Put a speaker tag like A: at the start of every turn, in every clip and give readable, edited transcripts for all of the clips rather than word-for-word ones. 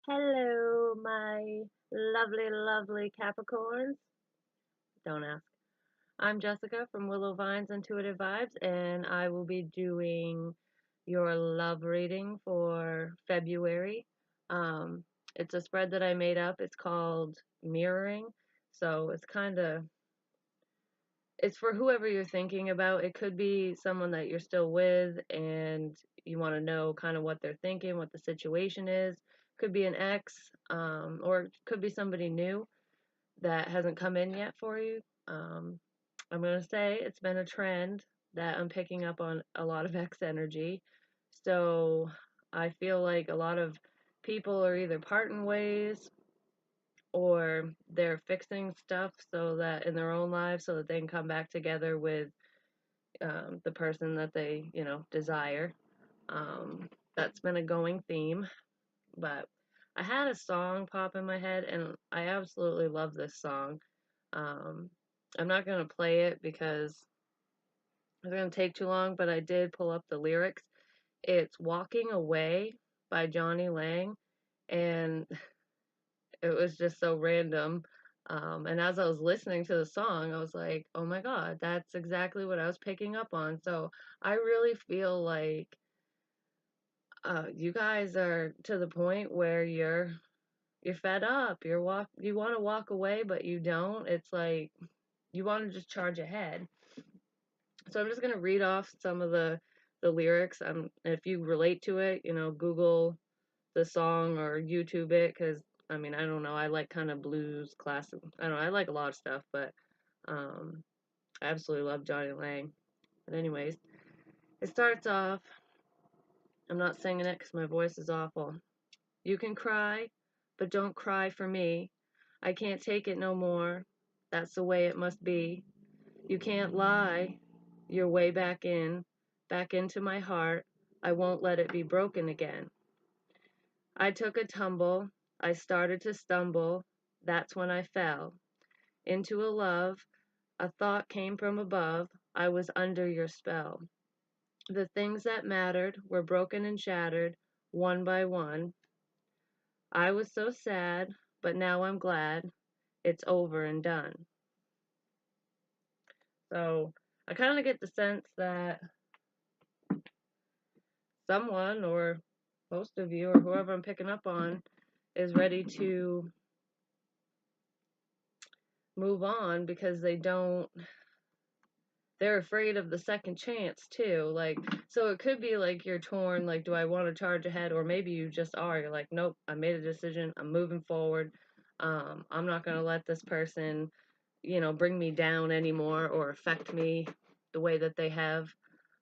A: Hello, my lovely, lovely Capricorns. Don't ask. I'm Jessica from Willow Vine's Intuitive Vibes, and I will be doing your love reading for February. Um, it's a spread that I made up. It's called Mirroring. So it's for whoever you're thinking about. It could be someone that you're still with and you want to know kind of what they're thinking, what the situation is. Could be an ex, or it could be somebody new that hasn't come in yet for you. Um, I'm going to say it's been a trend that I'm picking up on a lot of ex energy. So I feel like a lot of people are either parting ways or they're fixing stuff so that in their own lives so that they can come back together with the person that they, desire. That's been a going theme, but I had a song pop in my head and I absolutely love this song. Um, I'm not going to play it because it's going to take too long, but I did pull up the lyrics. It's Walking Away by Johnny Lang, and it was just so random. And as I was listening to the song, I was like, oh my God, that's exactly what I was picking up on. So I really feel like you guys are to the point where you're fed up. You want to walk away, but you don't. It's like you want to just charge ahead. So I'm just gonna read off some of the lyrics. If you relate to it, Google the song or YouTube it, because I mean, I don't know. I like kind of blues, classic. I don't know. I like a lot of stuff, but um, I absolutely love Johnny Lang. But anyways, it starts off. I'm not singing it because my voice is awful. You can cry, but don't cry for me. I can't take it no more. That's the way it must be. You can't lie your way back into my heart. I won't let it be broken again. I took a tumble. I started to stumble. That's when I fell into a love. A thought came from above. I was under your spell. The things that mattered were broken and shattered, one by one. I was so sad, but now I'm glad it's over and done. So I kind of get the sense that someone, or most of you, or whoever I'm picking up on, is ready to move on because they're afraid of the second chance too. Like, so it could be like you're torn, like, do I want to charge ahead? Or maybe you just are. You're like, nope, I made a decision. I'm moving forward. I'm not going to let this person, bring me down anymore or affect me the way that they have.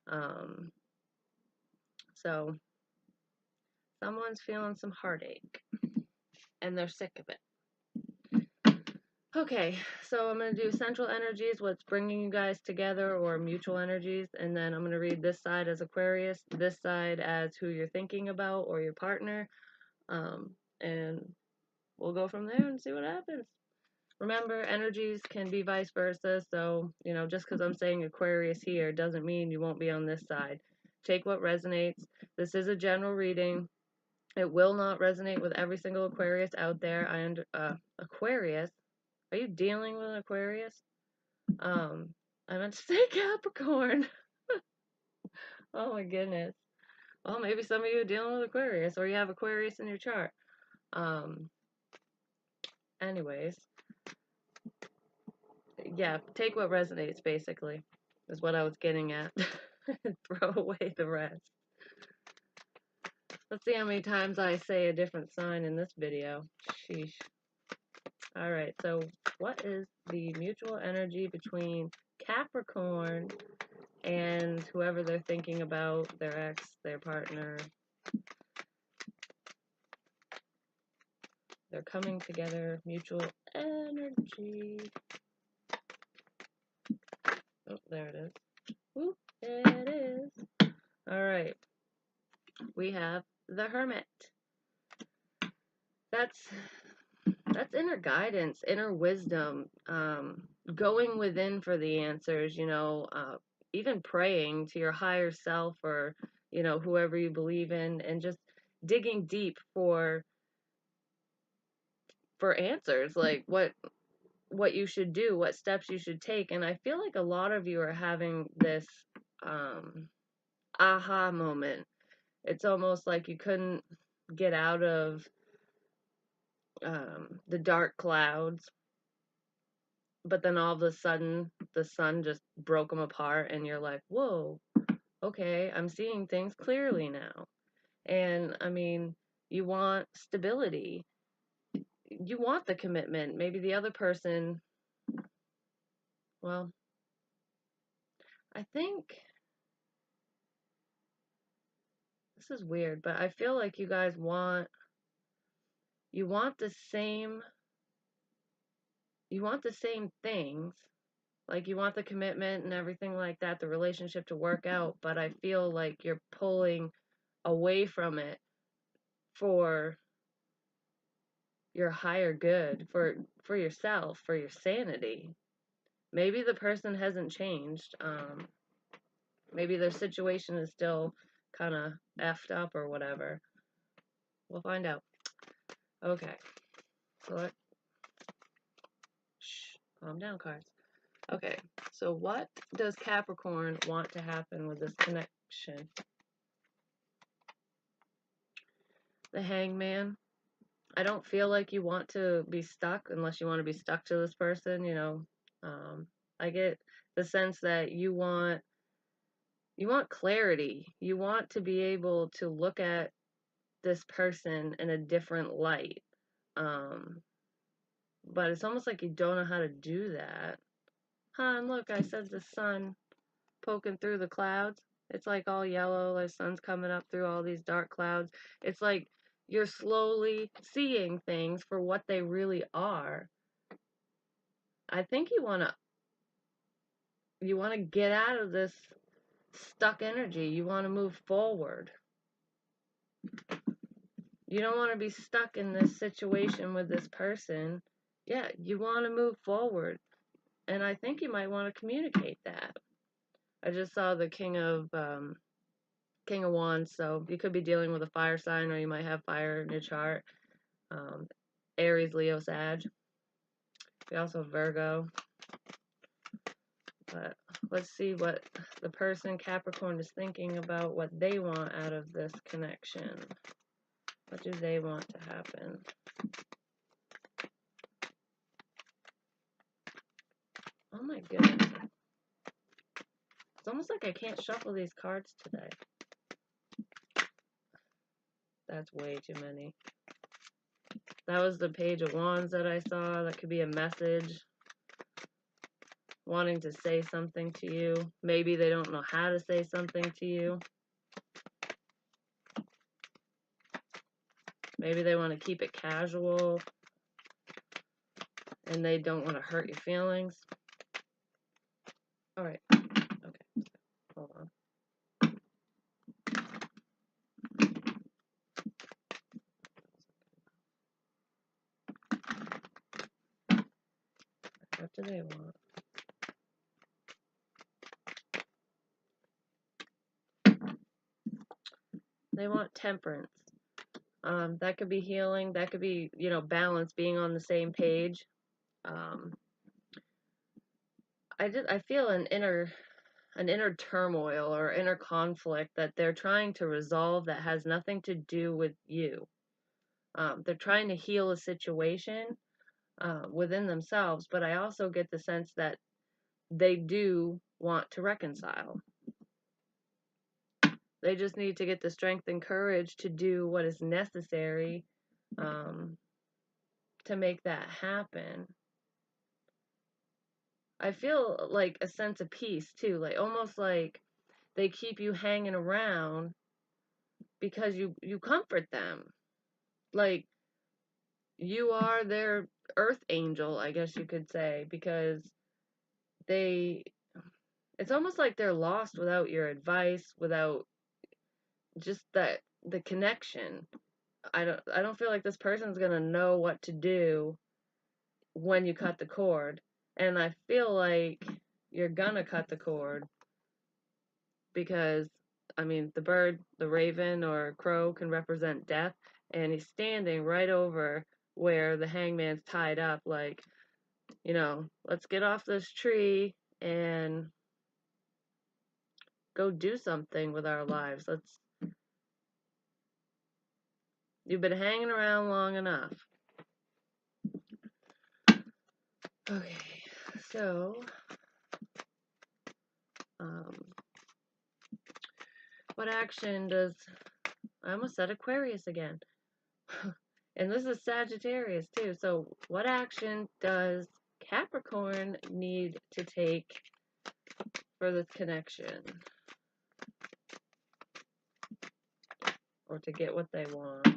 A: Um, so someone's feeling some heartache and they're sick of it. Okay, so I'm going to do central energies, what's bringing you guys together, or mutual energies, and then I'm going to read this side as Aquarius, this side as who you're thinking about or your partner, and we'll go from there and see what happens. Remember, energies can be vice versa, so, just because I'm saying Aquarius here doesn't mean you won't be on this side. Take what resonates. This is a general reading. It will not resonate with every single Aquarius out there. Aquarius? Are you dealing with an Aquarius? I meant to say Capricorn. Oh my goodness. Well, maybe some of you are dealing with Aquarius, or you have Aquarius in your chart. Um, anyways, yeah, take what resonates, basically, is what I was getting at. Throw away the rest. Let's see how many times I say a different sign in this video. Sheesh. Alright, so what is the mutual energy between Capricorn and whoever they're thinking about, their ex, their partner? They're coming together, mutual energy. Oh, there it is. Ooh, there it is. All right. We have the Hermit. That's inner guidance, inner wisdom, going within for the answers, even praying to your higher self or, whoever you believe in, and just digging deep for for answers, like what you should do, what steps you should take. And I feel like a lot of you are having this aha moment. It's almost like you couldn't get out of the dark clouds, but then all of a sudden the sun just broke them apart, and you're like, whoa, okay, I'm seeing things clearly now. And I mean, you want stability, you want the commitment. Maybe the other person, well, I think this is weird, but I feel like you guys want the same, things. Like, you want the commitment and everything like that, the relationship to work out, but I feel like you're pulling away from it for your higher good, for yourself, for your sanity. Maybe the person hasn't changed. Maybe their situation is still kind of effed up or whatever. We'll find out. Okay. So shh, calm down, cards. Okay. So what does Capricorn want to happen with this connection? The Hangman. I don't feel like you want to be stuck unless you want to be stuck to this person, you know. I get the sense that you want clarity. You want to be able to look at this person in a different light. But it's almost like you don't know how to do that. Huh, and look, I said the sun poking through the clouds. It's like all yellow, the sun's coming up through all these dark clouds. It's like you're slowly seeing things for what they really are. I think you want to get out of this stuck energy. You want to move forward. You don't want to be stuck in this situation with this person. Yeah, you want to move forward. And I think you might want to communicate that. I just saw the King of Wands, so you could be dealing with a fire sign, or you might have fire in your chart. Aries, Leo, Sag. We also have Virgo. But let's see what the person Capricorn is thinking about, what they want out of this connection. What do they want to happen? Oh my goodness. It's almost like I can't shuffle these cards today. That's way too many. That was the Page of Wands that I saw. That could be a message. Wanting to say something to you. Maybe they don't know how to say something to you. Maybe they want to keep it casual and they don't want to hurt your feelings. All right. Okay. Hold on. What do they want? They want temperance. That could be healing. That could be, you know, balance, being on the same page. I feel an inner turmoil or inner conflict that they're trying to resolve that has nothing to do with you. They're trying to heal a situation within themselves, but I also get the sense that they do want to reconcile. They just need to get the strength and courage to do what is necessary to make that happen. I feel like a sense of peace too, like almost like they keep you hanging around because you comfort them. Like you are their earth angel, I guess you could say, because it's almost like they're lost without your advice, without just the connection. I don't feel like this person's going to know what to do when you cut the cord. And I feel like you're going to cut the cord because, I mean, the bird, the raven or crow can represent death, and he's standing right over where the hangman's tied up, like, you know, let's get off this tree and go do something with our lives. You've been hanging around long enough. Okay, so, what action does, I almost said Aquarius again. And this is Sagittarius too. So what action does Capricorn need to take for this connection? Or to get what they want?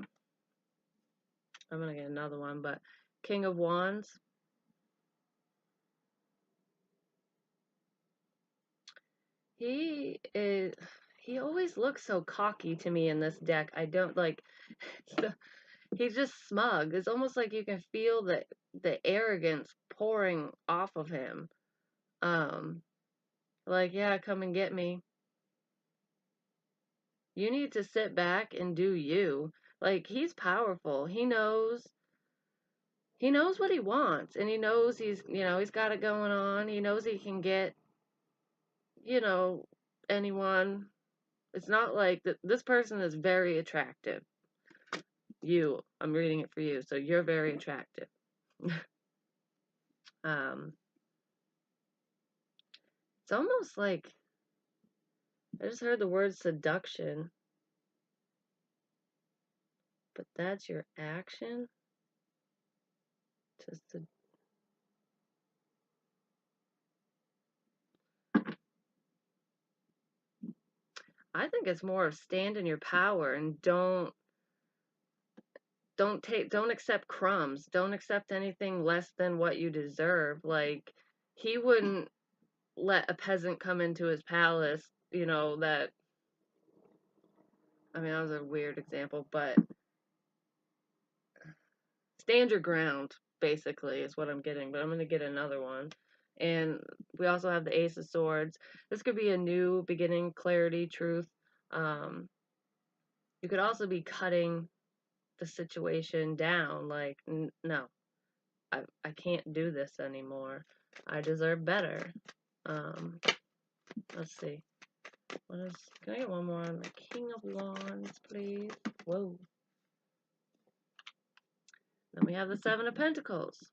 A: I'm going to get another one, but King of Wands. He always looks so cocky to me in this deck. I don't like, he's just smug. It's almost like you can feel the arrogance pouring off of him. Like, yeah, come and get me. You need to sit back and do you. Like, he's powerful. He knows what he wants, and he knows he's got it going on. He knows he can get, anyone. It's not like this person is very attractive. I'm reading it for you, so you're very attractive. It's almost like I just heard the word seduction, but that's your action to I think it's more of stand in your power and don't accept crumbs. Don't accept anything less than what you deserve. Like, he wouldn't let a peasant come into his palace, that was a weird example, but stand your ground, basically, is what I'm getting. But I'm going to get another one. And we also have the Ace of Swords. This could be a new beginning, clarity, truth. You could also be cutting the situation down. Like, no, I can't do this anymore. I deserve better. Let's see. Can I get one more on the King of Wands, please? Whoa. Then we have the Seven of Pentacles.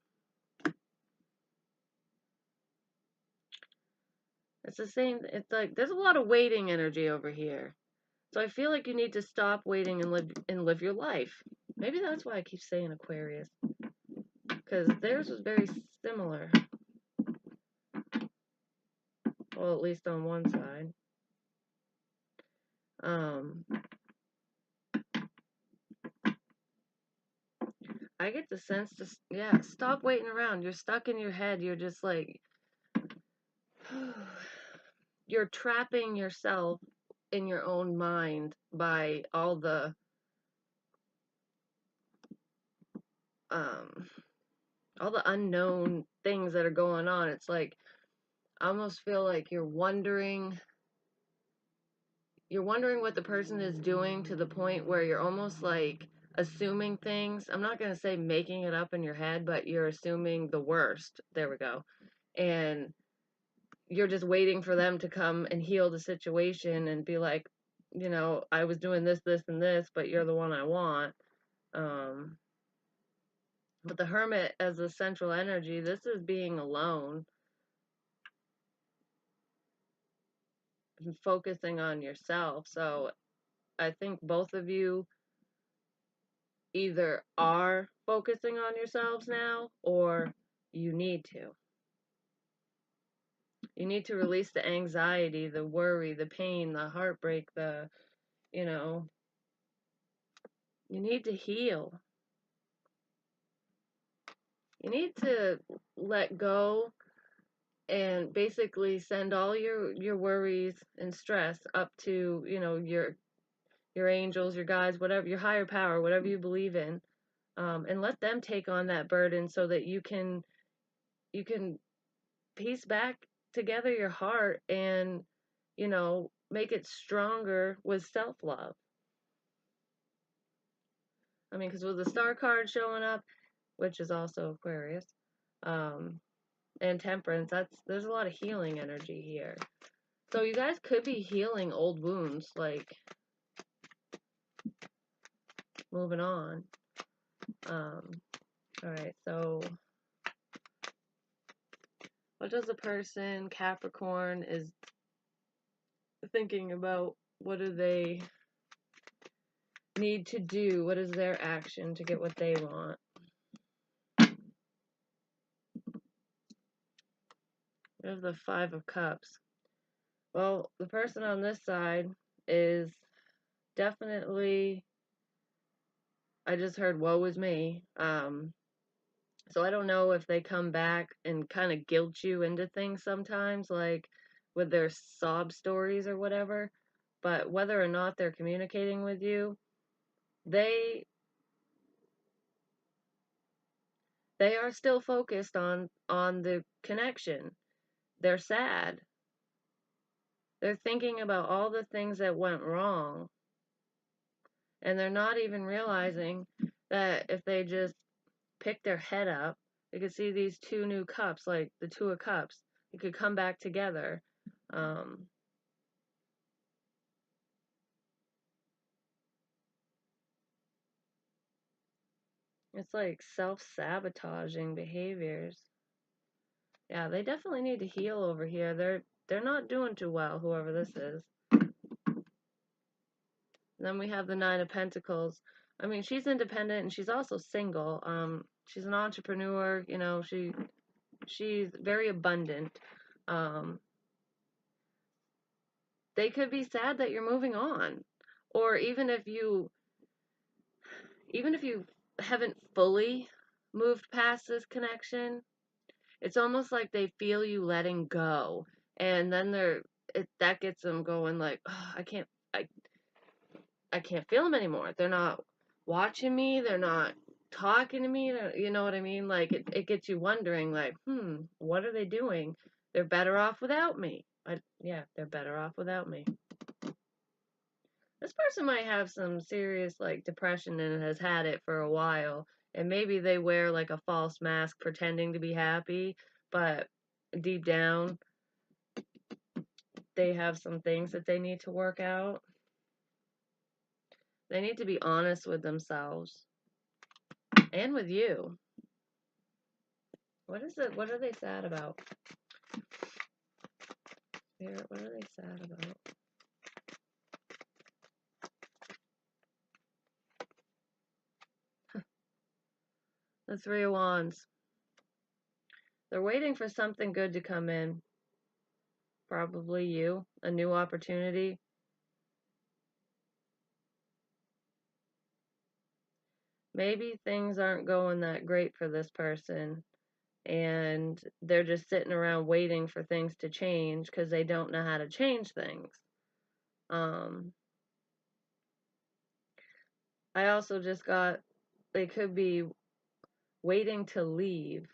A: It's the same. It's like there's a lot of waiting energy over here. So I feel like you need to stop waiting and live your life. Maybe that's why I keep saying Aquarius, because theirs was very similar. Well, at least on one side. I get the sense stop waiting around. You're stuck in your head. You're just like, you're trapping yourself in your own mind by all the unknown things that are going on. It's like, I almost feel like you're wondering what the person is doing, to the point where you're almost like assuming things. I'm not going to say making it up in your head, but you're assuming the worst. There we go. And you're just waiting for them to come and heal the situation and be like, I was doing this, this, and this, but you're the one I want. But the Hermit as a central energy, this is being alone and focusing on yourself. So I think both of you either are focusing on yourselves now, or you need to. You need to release the anxiety, the worry, the pain, the heartbreak, you need to heal. You need to let go and basically send all your worries and stress up to, your angels, your guides, whatever, your higher power, whatever you believe in, and let them take on that burden, so that you can piece back together your heart and, make it stronger with self-love. Because with the Star card showing up, which is also Aquarius. And Temperance, there's a lot of healing energy here. So you guys could be healing old wounds, like moving on. Alright, so what does a person, Capricorn, is thinking about? What do they need to do? What is their action to get what they want? There's the Five of Cups. Well, the person on this side is definitely, I just heard woe is me. So I don't know if they come back and kind of guilt you into things sometimes, like with their sob stories or whatever. But whether or not they're communicating with you, they are still focused on the connection. They're sad. They're thinking about all the things that went wrong, and they're not even realizing that if they just pick their head up, they could see these two new cups, like the Two of Cups. They could come back together. It's like self-sabotaging behaviors. Yeah, they definitely need to heal over here. They're not doing too well, whoever this is. Then we have the Nine of Pentacles. I mean, she's independent and she's also single. She's an entrepreneur, you know, she's very abundant. They could be sad that you're moving on. Or even if you haven't fully moved past this connection, it's almost like they feel you letting go. And then that gets them going like, oh, I can't feel them anymore. They're not watching me. They're not talking to me. You know what I mean? Like it gets you wondering like, what are they doing? They're better off without me. Yeah, they're better off without me. This person might have some serious like depression and has had it for a while. And maybe they wear like a false mask pretending to be happy, but deep down they have some things that they need to work out. They need to be honest with themselves and with you. What is it? What are they sad about? Spirit, what are they sad about? The Three of Wands. They're waiting for something good to come in. Probably you. A new opportunity. Maybe things aren't going that great for this person, and they're just sitting around waiting for things to change because they don't know how to change things. I also just got, they could be waiting to leave.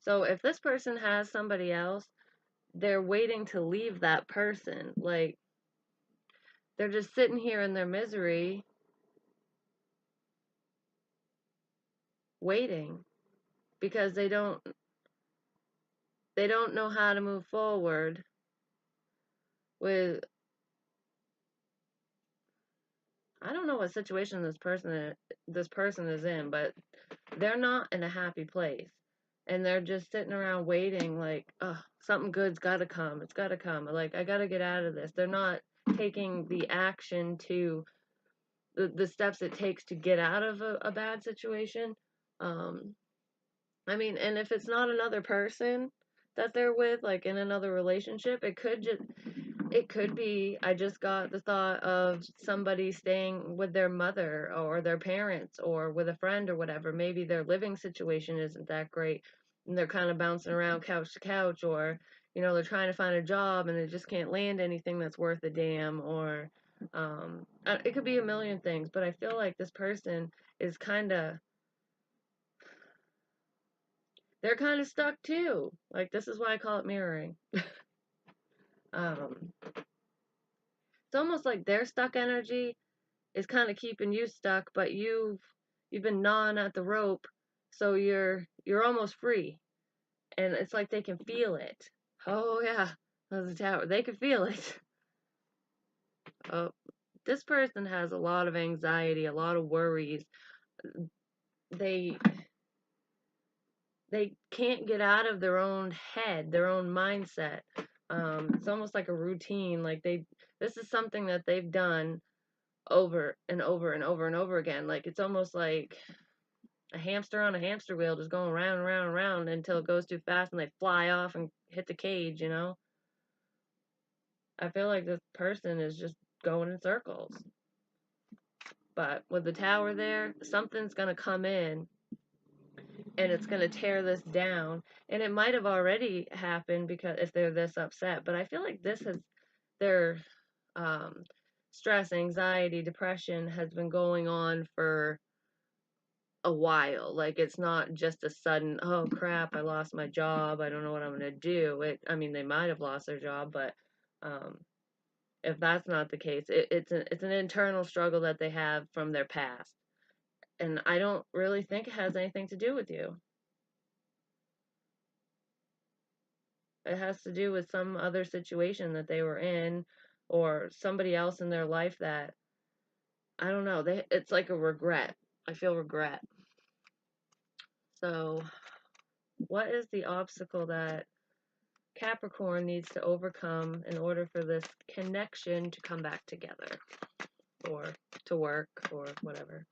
A: So if this person has somebody else, they're waiting to leave that person. Like, they're just sitting here in their misery, waiting, because they don't know how to move forward with, I don't know what situation this person is in, but they're not in a happy place. And they're just sitting around waiting like, oh, something good's got to come. It's got to come. Like, I got to get out of this. They're not taking the action to the steps it takes to get out of a bad situation. I mean, and if it's not another person that they're with, like in another relationship, it could be, I just got the thought of somebody staying with their mother or their parents or with a friend or whatever. Maybe their living situation isn't that great and they're kind of bouncing around couch to couch, or, you know, they're trying to find a job and they just can't land anything that's worth a damn, or it could be a million things, but I feel like this person is they're kind of stuck too. Like, this is why I call it mirroring. um, it's almost like their stuck energy is kind of keeping you stuck, but you've been gnawing at the rope, so you're almost free. And it's like they can feel it. Oh yeah, that's the tower. They can feel it. Oh, this person has a lot of anxiety, a lot of worries. They they can't get out of their own head, their own mindset. It's almost like a routine. Like this is something that they've done over and over and over and over again. Like it's almost like a hamster on a hamster wheel, just going round and round and round until it goes too fast and they fly off and hit the cage. I feel like this person is just going in circles. But with the tower there, something's gonna come in and it's going to tear this down. And it might have already happened because if they're this upset, but I feel like this has their um, stress, anxiety, depression has been going on for a while. Like it's not just a sudden, oh crap, I lost my job, I don't know what I'm going to do. I mean, they might have lost their job, but um, if that's not the case, it's an internal struggle that they have from their past. And I don't really think it has anything to do with you. It has to do with some other situation that they were in or somebody else in their life that I don't know. It's like a regret. I feel regret. So, what is the obstacle that Capricorn needs to overcome in order for this connection to come back together or to work or whatever?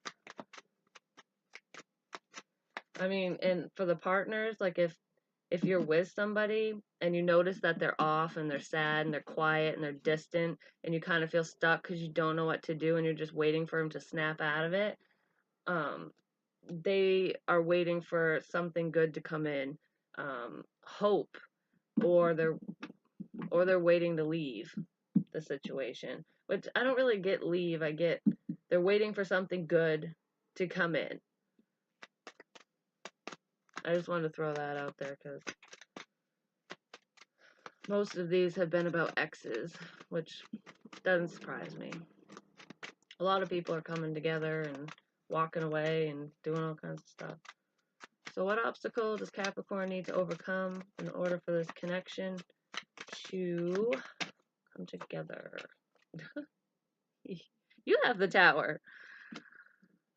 A: I mean, and for the partners, like if you're with somebody and you notice that they're off and they're sad and they're quiet and they're distant and you kind of feel stuck because you don't know what to do and you're just waiting for them to snap out of it, they are waiting for something good to come in, hope, or they're waiting to leave the situation. Which I don't really get leave. I get they're waiting for something good to come in. I just wanted to throw that out there because most of these have been about exes, which doesn't surprise me. A lot of people are coming together and walking away and doing all kinds of stuff. So what obstacle does Capricorn need to overcome in order for this connection to come together? You have the tower.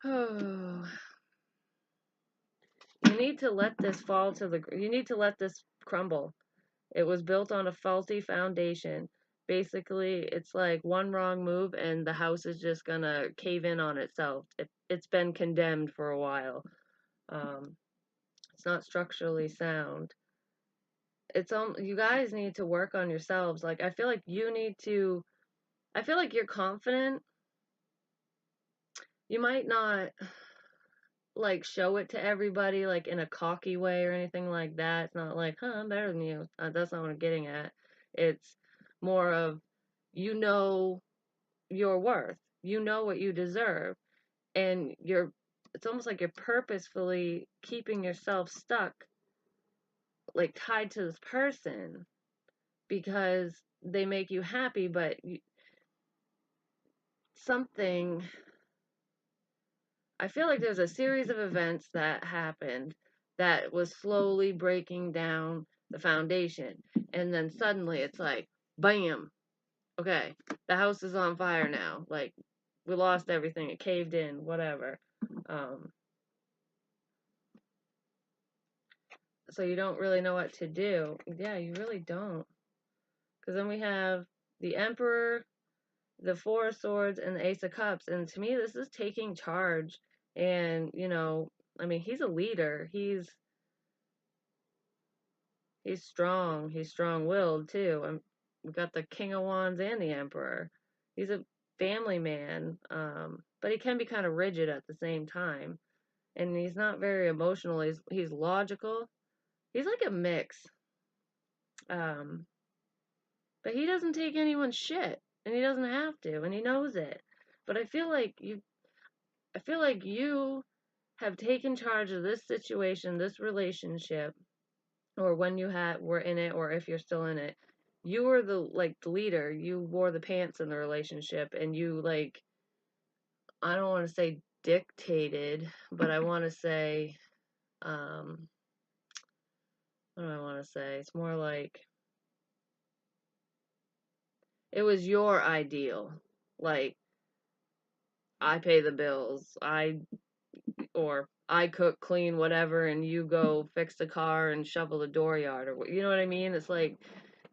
A: Oh. You need to let this fall to the... You need to let this crumble. It was built on a faulty foundation. Basically, it's like one wrong move and the house is just gonna cave in on itself. It's been condemned for a while. It's not structurally sound. You guys need to work on yourselves. Like I feel like you're confident. You might not like show it to everybody like in a cocky way or anything like that. It's not like, huh, I'm better than you. That's not what I'm getting at. It's more of, you know your worth. You know what you deserve. And it's almost like you're purposefully keeping yourself stuck, like tied to this person because they make you happy, but something, I feel like there's a series of events that happened that was slowly breaking down the foundation. And then suddenly it's like, bam, okay, the house is on fire now. Like, we lost everything. It caved in, whatever. So you don't really know what to do. Yeah, you really don't. Because then we have the Emperor, the Four of Swords, and the Ace of Cups. And to me, this is taking charge. And, I mean, he's a leader. He's strong. He's strong-willed, too. We've got the King of Wands and the Emperor. He's a family man, but he can be kind of rigid at the same time. And he's not very emotional. He's logical. He's like a mix. Um, but he doesn't take anyone's shit, and he doesn't have to, and he knows it. But I feel like you have taken charge of this situation, this relationship, or when were in it, or if you're still in it. You were the leader. You wore the pants in the relationship, and you, like, I don't want to say dictated, but I want to say, what do I want to say? It's more like it was your ideal. Like, I pay the bills, or I cook, clean, whatever, and you go fix the car and shovel the dooryard, or you know what I mean? It's like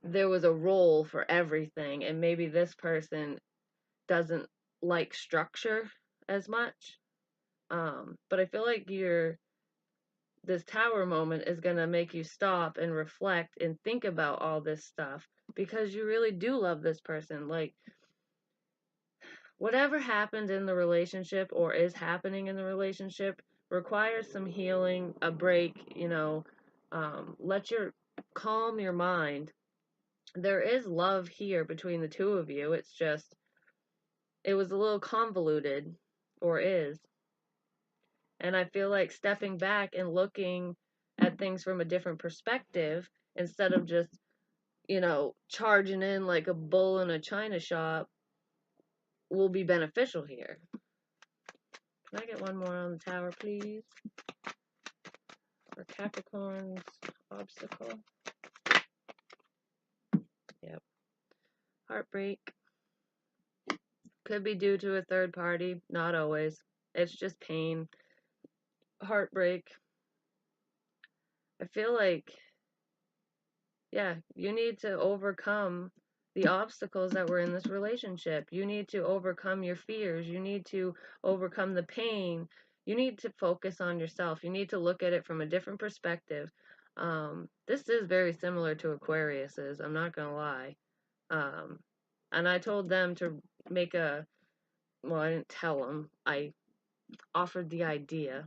A: there was a role for everything, and maybe this person doesn't like structure as much. But I feel like this tower moment is going to make you stop and reflect and think about all this stuff because you really do love this person. Like, whatever happened in the relationship or is happening in the relationship requires some healing, a break, let your calm your mind. There is love here between the two of you. It's just, it was a little convoluted, or is. And I feel like stepping back and looking at things from a different perspective instead of just, charging in like a bull in a china shop will be beneficial here. Can I get one more on the tower, please? For Capricorn's obstacle. Yep. Heartbreak. Could be due to a third party. Not always. It's just pain. Heartbreak. I feel like, yeah, you need to overcome the obstacles that were in this relationship. You need to overcome your fears. You need to overcome the pain. You need to focus on yourself. You need to look at it from a different perspective. This is very similar to Aquarius's, I'm not going to lie. And I told them to make well, I didn't tell them. I offered the idea.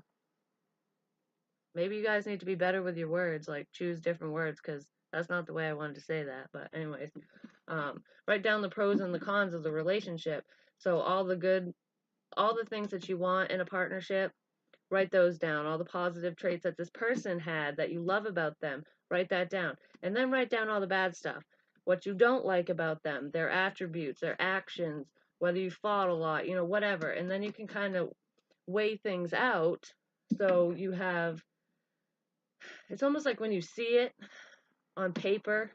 A: Maybe you guys need to be better with your words, like choose different words, because that's not the way I wanted to say that. But anyways, write down the pros and the cons of the relationship. So all the things that you want in a partnership, write those down. All the positive traits that this person had that you love about them, write that down. And then write down all the bad stuff. What you don't like about them, their attributes, their actions, whether you fought a lot, whatever. And then you can kind of weigh things out so you have, it's almost like when you see it on paper,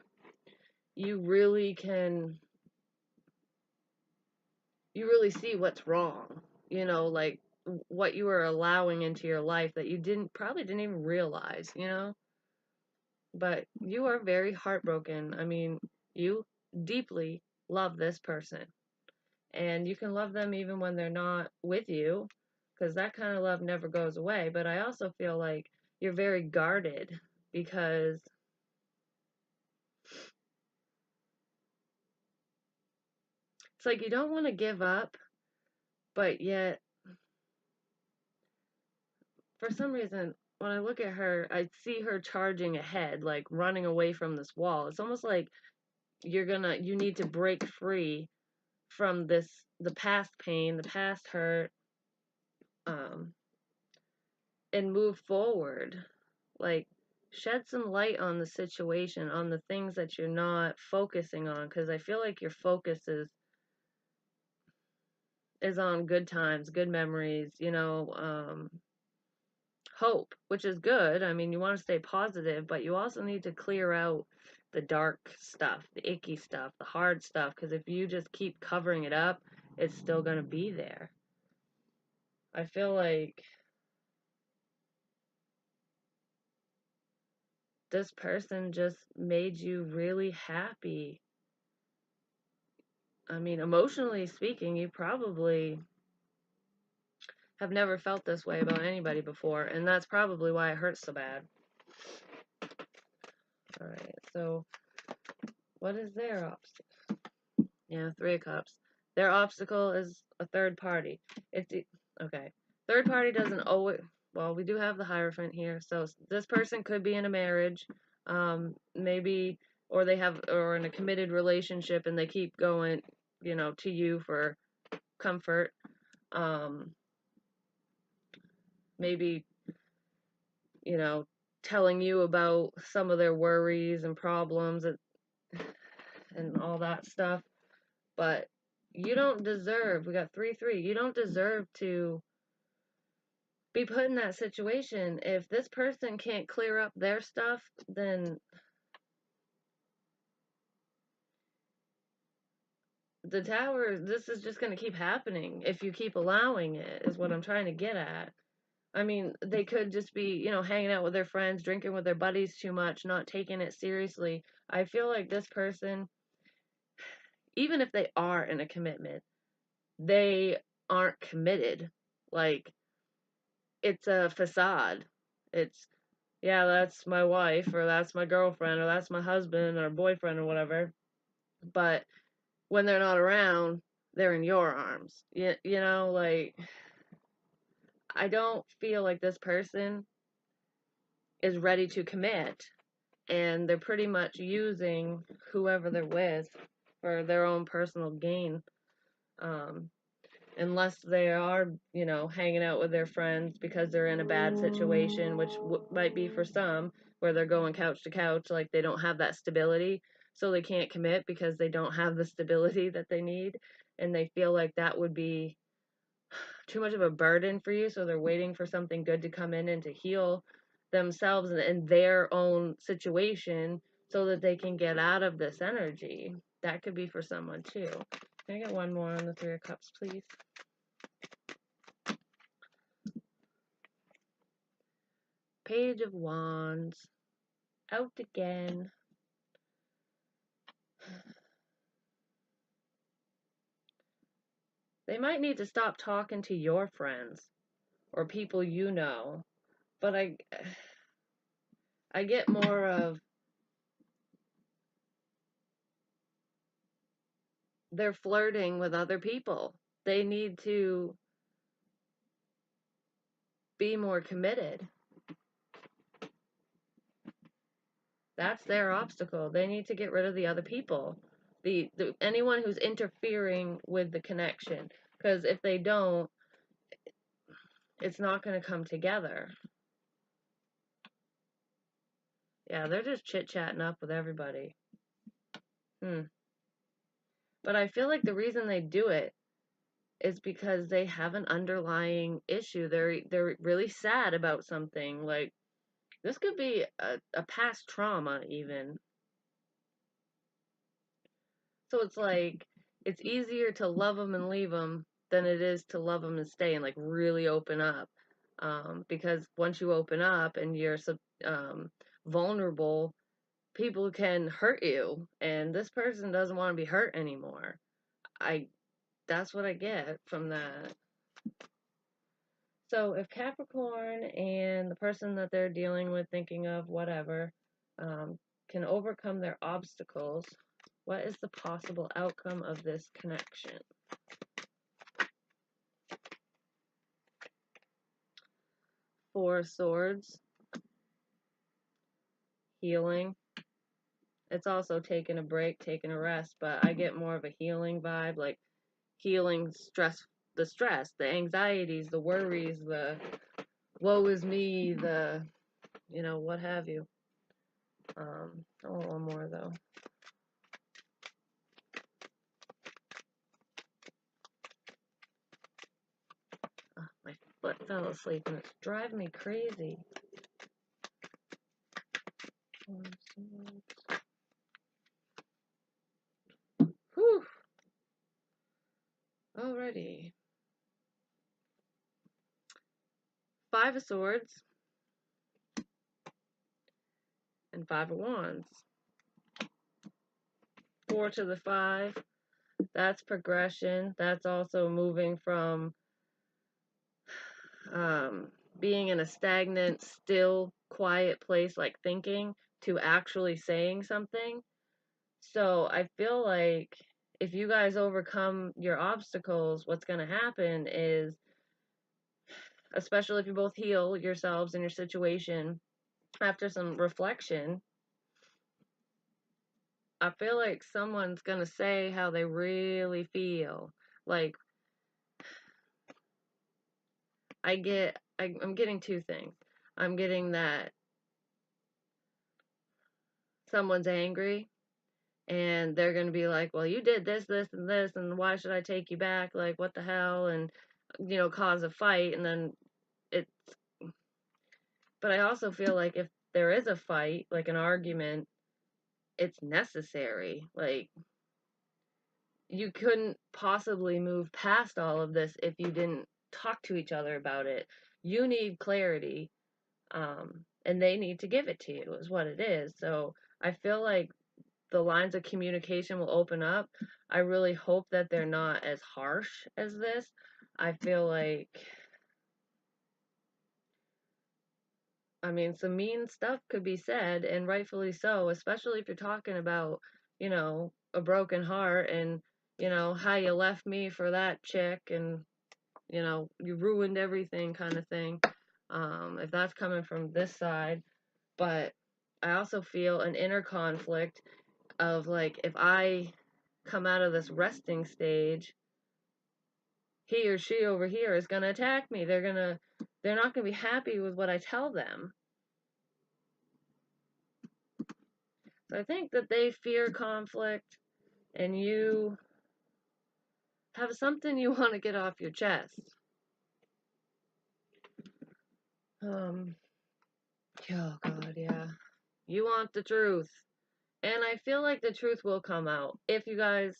A: you really see what's wrong, like what you are allowing into your life that you probably didn't even realize, but you are very heartbroken. I mean, you deeply love this person, and you can love them even when they're not with you, because that kind of love never goes away. But I also feel like you're very guarded because it's like you don't want to give up, but yet for some reason when I look at her, I see her charging ahead, like running away from this wall. It's almost like you need to break free from the past pain, the past hurt, um, and move forward. Like, shed some light on the situation, on the things that you're not focusing on, because I feel like your focus is on good times, good memories, hope, which is good. I mean, you want to stay positive, but you also need to clear out the dark stuff, the icky stuff, the hard stuff, because if you just keep covering it up, it's still going to be there. I feel like this person just made you really happy. I mean, emotionally speaking, you probably have never felt this way about anybody before, and that's probably why it hurts so bad. Alright, so what is their obstacle? Yeah, 3 of Cups. Their obstacle is a third party. Okay. Third party doesn't always, well, we do have the Hierophant here, so this person could be in a marriage, maybe, or in a committed relationship and they keep going, to you for comfort. Maybe, telling you about some of their worries and problems and all that stuff. But you don't deserve, we got 3-3, you don't deserve to be put in that situation. If this person can't clear up their stuff, then the tower, this is just going to keep happening if you keep allowing it, is what I'm trying to get at. I mean, they could just be, you know, hanging out with their friends, drinking with their buddies too much, not taking it seriously. I feel like this person, even if they are in a commitment, they aren't committed. Like, it's a facade. It's, yeah, that's my wife, or that's my girlfriend, or that's my husband, or boyfriend, or whatever. But when they're not around, they're in your arms. You know, like, I don't feel like this person is ready to commit, and they're pretty much using whoever they're with for their own personal gain. Um, Unless they are, you know, hanging out with their friends because they're in a bad situation, which might be for some, where they're going couch to couch, like they don't have that stability, so they can't commit because they don't have the stability that they need, and they feel like that would be too much of a burden for you, so they're waiting for something good to come in and to heal themselves and their own situation so that they can get out of this energy. That could be for someone too. Can I get one more on the Three of Cups, please? Page of Wands. Out again. They might need to stop talking to your friends or people you know, but I get more of they're flirting with other people. They need to be more committed. That's their obstacle. They need to get rid of the other people. The anyone who's interfering with the connection, because if they don't, it's not going to come together. Yeah, they're just chit-chatting up with everybody. But I feel like the reason they do it is because they have an underlying issue. They're really sad about something. Like, this could be a past trauma even. So it's like, it's easier to love them and leave them than it is to love them and stay and like really open up. Because once you open up and you're vulnerable, people can hurt you, and this person doesn't want to be hurt anymore. That's what I get from that. So if Capricorn and the person that they're dealing with, thinking of, whatever, can overcome their obstacles, what is the possible outcome of this connection? Four of Swords. Healing. It's also taking a break, taking a rest, but I get more of a healing vibe, like healing the stress, the anxieties, the worries, the woe is me, the, you know, what have you. I want one more though. Oh, my foot fell asleep and it's driving me crazy. Whew. Alrighty. Five of Swords and Five of Wands. 4 to the 5. That's progression. That's also moving from being in a stagnant, still, quiet place like thinking to actually saying something. So I feel like if you guys overcome your obstacles, what's going to happen is, especially if you both heal yourselves and your situation after some reflection, I feel like someone's going to say how they really feel. Like, I'm getting two things. I'm getting that someone's angry and they're going to be like, well, you did this, this, and this, and why should I take you back? Like, what the hell? And, you know, cause a fight. And then but I also feel like if there is a fight, like an argument, it's necessary. Like, you couldn't possibly move past all of this if you didn't talk to each other about it. You need clarity, and they need to give it to you, is what it is. So I feel like the lines of communication will open up. I really hope that they're not as harsh as this. I feel like, I mean, some mean stuff could be said, and rightfully so, especially if you're talking about, a broken heart and, how you left me for that chick and, you ruined everything kind of thing. If that's coming from this side. But I also feel an inner conflict of, like, if I come out of this resting stage, he or she over here is going to attack me. They're not going to be happy with what I tell them. So I think that they fear conflict, and you have something you want to get off your chest. Oh God, yeah. You want the truth. And I feel like the truth will come out if you guys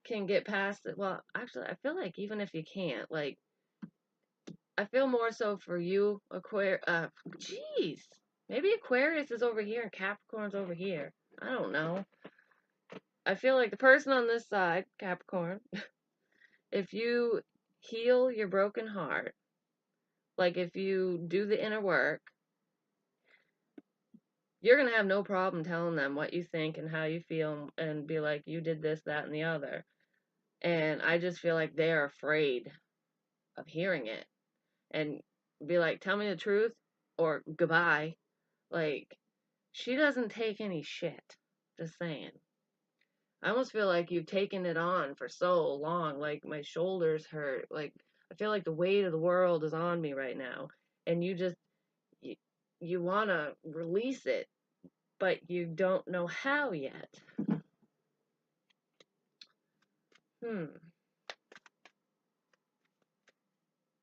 A: can get past it. Well, actually, I feel like even if you can't, like, I feel more so for you, jeez. Maybe Aquarius is over here and Capricorn's over here. I don't know. I feel like the person on this side, Capricorn, if you heal your broken heart, like if you do the inner work, you're going to have no problem telling them what you think and how you feel and be like, you did this, that, and the other. And I just feel like they're afraid of hearing it and be like, tell me the truth or goodbye. Like, she doesn't take any shit. Just saying. I almost feel like you've taken it on for so long. Like, my shoulders hurt. Like, I feel like the weight of the world is on me right now. And you want to release it, but you don't know how yet.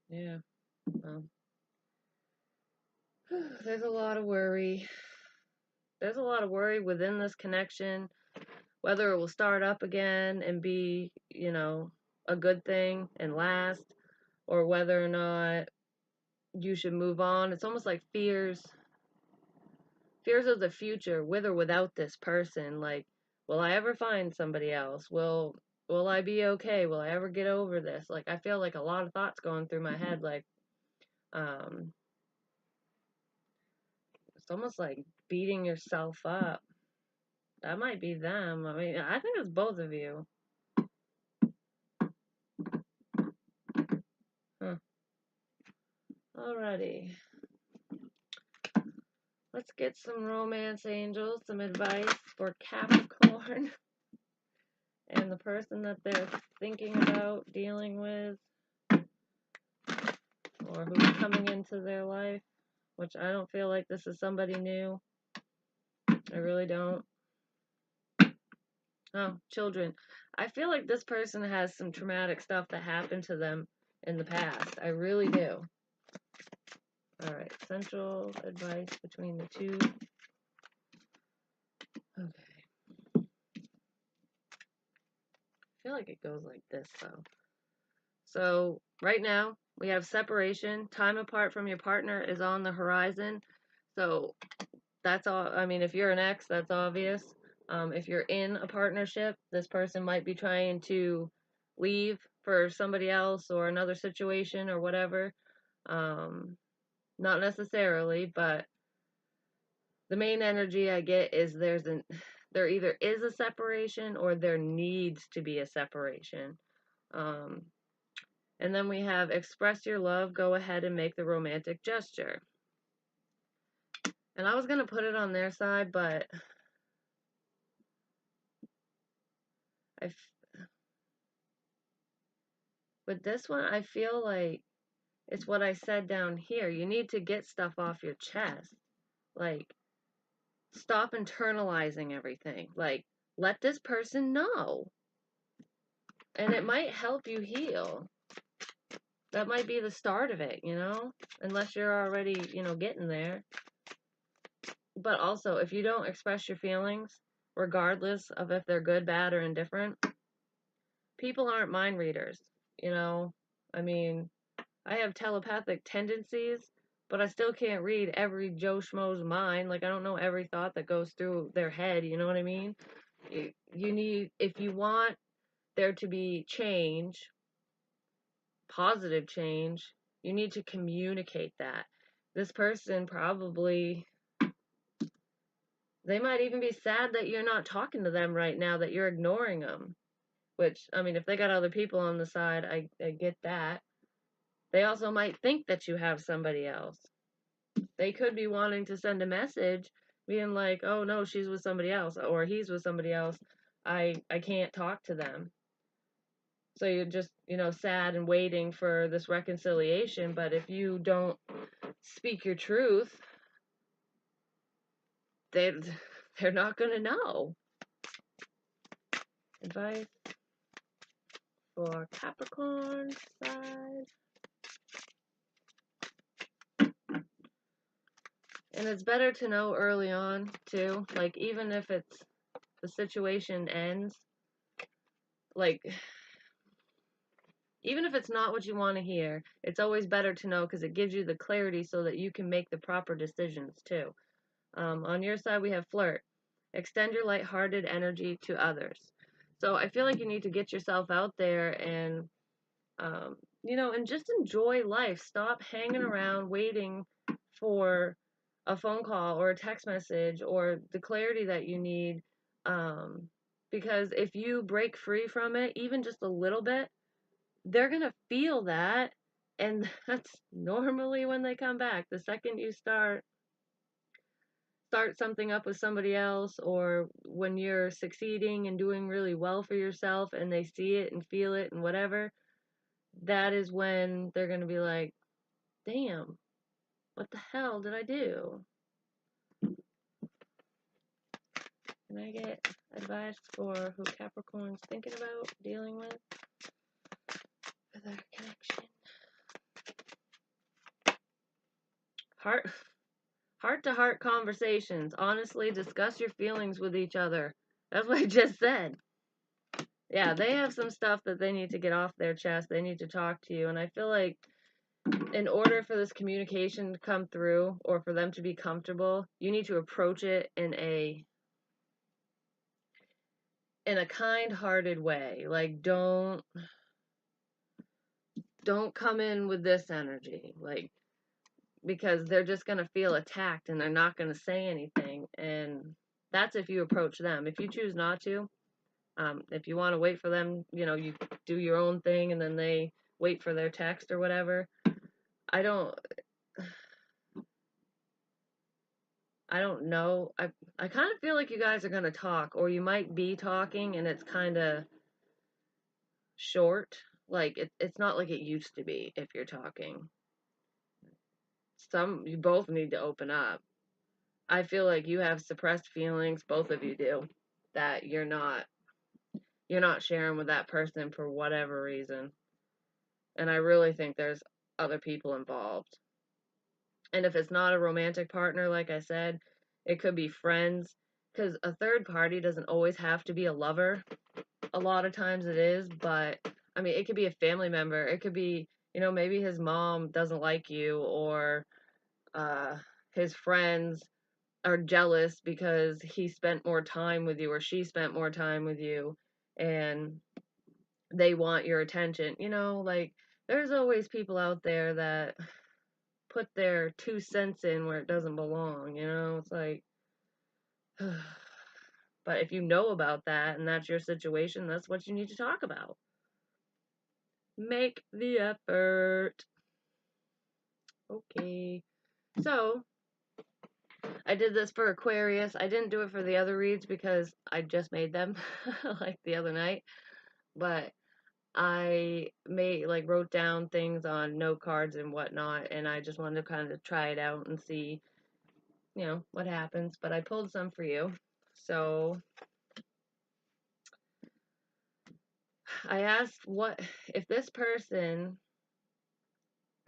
A: Yeah. Well, there's a lot of worry. There's a lot of worry within this connection, whether it will start up again and be, a good thing and last, or whether or not you should move on. It's almost like fears of the future, with or without this person. Like, will I ever find somebody else? Will I be okay? Will I ever get over this? Like, I feel like a lot of thoughts going through my head. Like, it's almost like beating yourself up. That might be them. I mean, I think it's both of you. Huh. Alrighty. Let's get some romance angels, some advice for Capricorn and the person that they're thinking about dealing with, or who's coming into their life, which I don't feel like this is somebody new. I really don't. Oh, children. I feel like this person has some traumatic stuff that happened to them in the past. I really do. Alright, central advice between the two. Okay. I feel like it goes like this, though. So, right now, we have separation. Time apart from your partner is on the horizon. So, that's all. I mean, if you're an ex, that's obvious. If you're in a partnership, this person might be trying to leave for somebody else or another situation or whatever. Not necessarily, but the main energy I get is there either is a separation or there needs to be a separation. And then we have express your love, go ahead and make the romantic gesture. And I was going to put it on their side, but with this one, I feel like it's what I said down here. You need to get stuff off your chest. Like, stop internalizing everything. Like, let this person know. And it might help you heal. that might be the start of it, you know, unless you're already, you know, getting there. But also, if you don't express your feelings, regardless of if they're good, bad, or indifferent, people aren't mind readers, you know. I mean, I have telepathic tendencies, but I still can't read every Joe Schmo's mind. Like, I don't know every thought that goes through their head, you know what I mean? You need, if you want there to be change, positive change, you need to communicate that. This person probably, they might even be sad that you're not talking to them right now, that you're ignoring them. Which, I mean, if they got other people on the side, I get that. They also might think that you have somebody else. They could be wanting to send a message being like, oh no, she's with somebody else, or he's with somebody else. I can't talk to them. So you're just, you know, sad and waiting for this reconciliation. But if you don't speak your truth, they they're not gonna know. Advice for Capricorn side. And it's better to know early on too. Like, even if it's the situation ends, like, even if it's not what you want to hear, it's always better to know, because it gives you the clarity so that you can make the proper decisions too. On your side, we have flirt. Extend your lighthearted energy to others. So I feel like you need to get yourself out there and, you know, and just enjoy life. Stop hanging around waiting for a phone call or a text message or the clarity that you need. Because if you break free from it, even just a little bit, they're going to feel that. And that's normally when they come back. The second you start something up with somebody else, or when you're succeeding and doing really well for yourself and they see it and feel it and whatever, that is when they're going to be like, damn, what the hell did I do? Can I get advice for who Capricorn's thinking about dealing with for their connection? Heart to heart conversations. Honestly, discuss your feelings with each other. That's what I just said. Yeah, they have some stuff that they need to get off their chest. They need to talk to you. And I feel like in order for this communication to come through, or for them to be comfortable, you need to approach it in a kind-hearted way. Like, don't come in with this energy, like, because they're just going to feel attacked and they're not going to say anything. And that's if you approach them. If you choose not to, if you want to wait for them, you know, you do your own thing and then they wait for their text or whatever. I don't know. I kind of feel like you guys are going to talk, or you might be talking and it's kind of short. Like, it's not like it used to be if you're talking. You both need to open up. I feel like you have suppressed feelings, both of you do, that you're not sharing with that person for whatever reason. And I really think there's other people involved. And if it's not a romantic partner, like I said, it could be friends, because a third party doesn't always have to be a lover. A lot of times it is, but I mean, it could be a family member. It could be, you know, maybe his mom doesn't like you, or his friends are jealous because he spent more time with you or she spent more time with you, and they want your attention. You know, like, there's always people out there that put their 2 cents in where it doesn't belong, you know? It's like, but if you know about that and that's your situation, that's what you need to talk about. Make the effort. Okay. So, I did this for Aquarius. I didn't do it for the other reads because I just made them like the other night. But I wrote down things on note cards and whatnot, and I just wanted to kind of try it out and see, you know, what happens. But I pulled some for you. So I asked, what if this person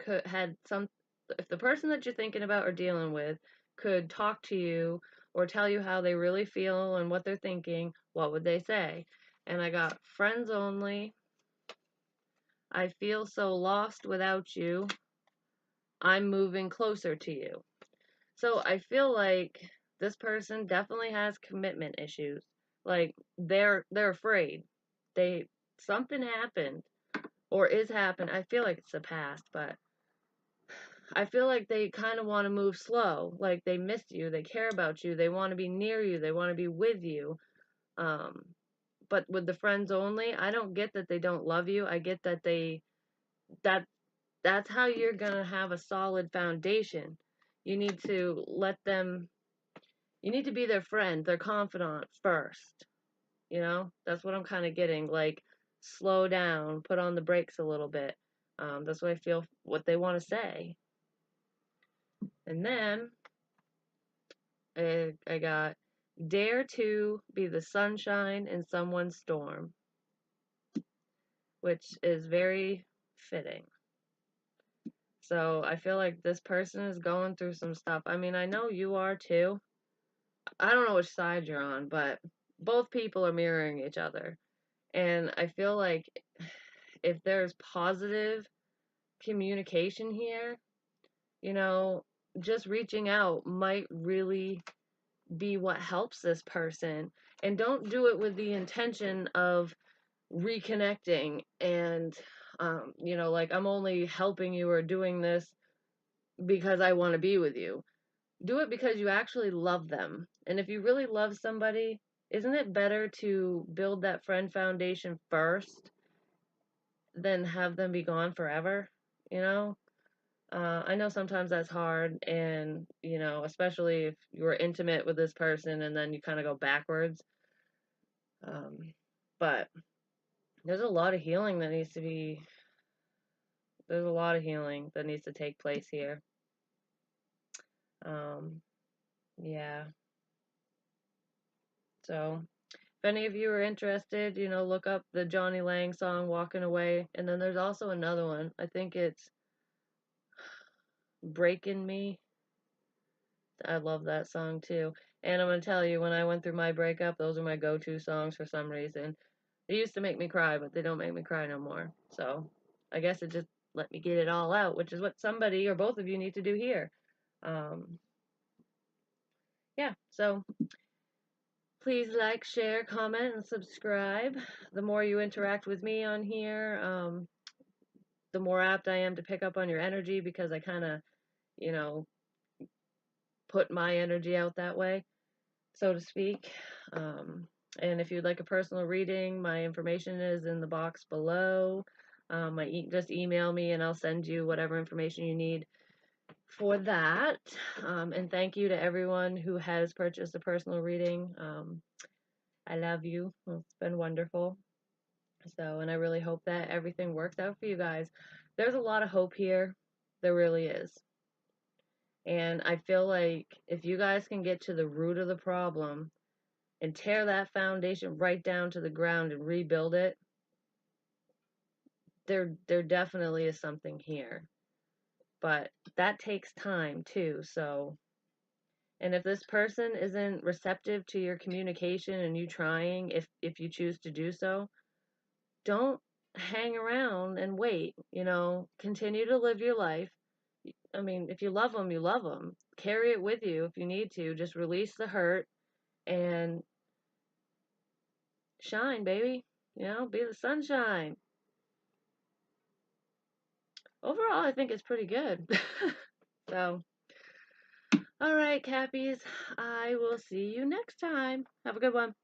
A: if the person that you're thinking about or dealing with could talk to you or tell you how they really feel and what they're thinking, what would they say? And I got friends only. I feel so lost without you. I'm moving closer to you. So I feel like this person definitely has commitment issues. Like they're afraid. They Something happened or is happening. I feel like it's the past, but I feel like they kind of want to move slow. Like they miss you, they care about you, they want to be near you, they want to be with you. Um, but with the friends only, I don't get that they don't love you. I get that that that's how you're gonna have a solid foundation. You need to let them. You need to be their friend, their confidant first. That's what I'm kind of getting. Like, slow down, put on the brakes a little bit. That's what I feel. What they want to say. And then I got dare to be the sunshine in someone's storm, which is very fitting. So I feel like this person is going through some stuff. I mean, I know you are too. I don't know which side you're on, but both people are mirroring each other. And I feel like if there's positive communication here, you know, just reaching out might really be what helps this person. And don't do it with the intention of reconnecting and, like I'm only helping you or doing this because I want to be with you. Do it because you actually love them. And if you really love somebody, isn't it better to build that friend foundation first than have them be gone forever? You know? I know sometimes that's hard, and, especially if you're intimate with this person and then you kind of go backwards. But there's a lot of healing that needs to be, there's a lot of healing that needs to take place here. Yeah. So, if any of you are interested, look up the Johnny Lang song, Walking Away. And then there's also another one. I think it's Breaking Me. I love that song too. And I'm going to tell you, when I went through my breakup, those are my go-to songs for some reason. They used to make me cry, but they don't make me cry no more. So I guess it just let me get it all out, which is what somebody or both of you need to do here. Yeah, so please like, share, comment, and subscribe. The more you interact with me on here, the more apt I am to pick up on your energy because I kind of, you know, put my energy out that way, so to speak. And if you'd like a personal reading, my information is in the box below. Just email me and I'll send you whatever information you need for that. And thank you to everyone who has purchased a personal reading. I love you. It's been wonderful. So, and I really hope that everything works out for you guys. There's a lot of hope here. There really is. And I feel like if you guys can get to the root of the problem and tear that foundation right down to the ground and rebuild it, there definitely is something here. But that takes time too. So, and if this person isn't receptive to your communication and you trying, if you choose to do so, don't hang around and wait. Continue to live your life. I mean, if you love them, you love them. Carry it with you if you need to. Just release the hurt and shine, baby. Be the sunshine. Overall, I think it's pretty good. So, all right, Cappies. I will see you next time. Have a good one.